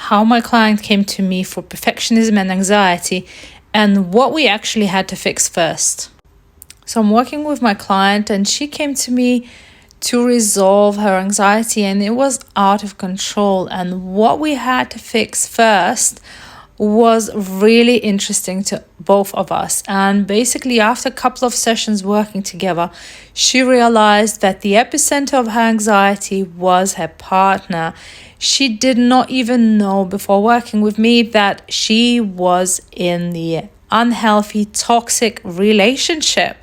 how my client came to me for perfectionism and anxiety and what we actually had to fix first. So I'm working with my client and she came to me to resolve her anxiety and it was out of control. And what we had to fix first was really interesting to both of us. And basically, after a couple of sessions working together, she realized that the epicenter of her anxiety was her partner. She did not even know before working with me that she was in the unhealthy, toxic relationship.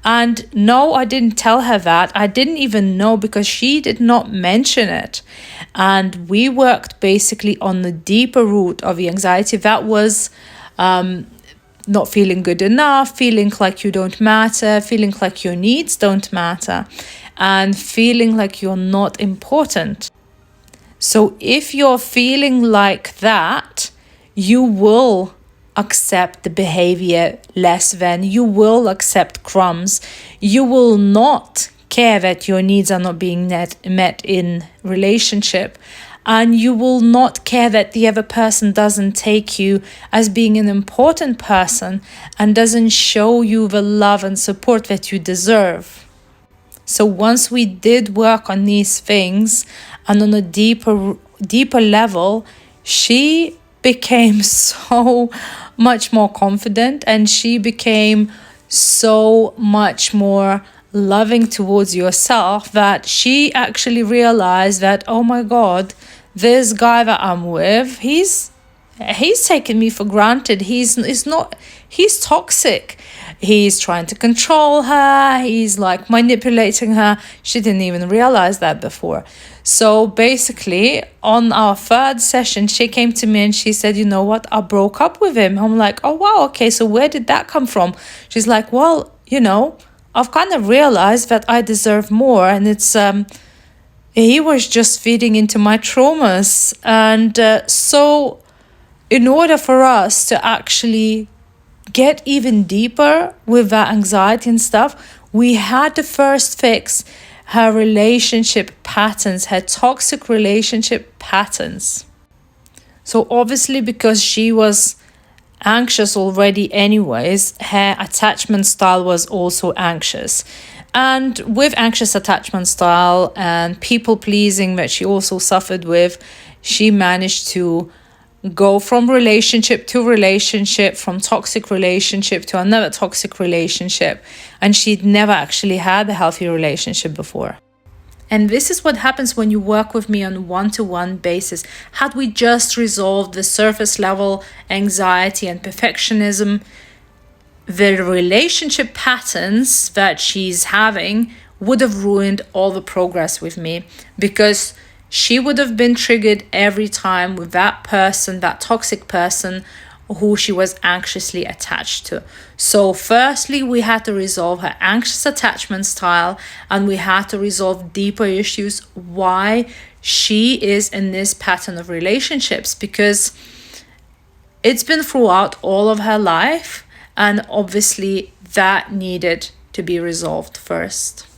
And no, I didn't tell her that. I didn't even know because she did not mention it. And we worked basically on the deeper root of the anxiety. That was not feeling good enough, feeling like you don't matter, feeling like your needs don't matter, and feeling like you're not important. So if you're feeling like that, you will accept the behavior less than, you will accept crumbs, you will not care that your needs are not being met in relationship, and you will not care that the other person doesn't take you as being an important person and doesn't show you the love and support that you deserve. So once we did work on these things and on a deeper level, she became so much more confident and she became so much more loving towards yourself that she actually realized that, oh my God, this guy that I'm with, he's taken me for granted. He's toxic. He's trying to control her. He's like manipulating her. She didn't even realize that before. So basically, on our third session, she came to me and she said, you know what, I broke up with him. I'm like, oh, wow, okay, so where did that come from? She's like, well, I've kind of realized that I deserve more. And it's, he was just feeding into my traumas. And so in order for us to actually get even deeper with that anxiety and stuff, we had to first fix her relationship patterns, her toxic relationship patterns. So obviously, because she was anxious already anyways, her attachment style was also anxious. And with anxious attachment style and people pleasing that she also suffered with, she managed to go from relationship to relationship, from toxic relationship to another toxic relationship. And she'd never actually had a healthy relationship before. And this is what happens when you work with me on a one-to-one basis. Had we just resolved the surface level anxiety and perfectionism, the relationship patterns that she's having would have ruined all the progress with me, because she would have been triggered every time with that person, that toxic person who she was anxiously attached to. So firstly, we had to resolve her anxious attachment style, and we had to resolve deeper issues why she is in this pattern of relationships, because it's been throughout all of her life, and obviously that needed to be resolved first.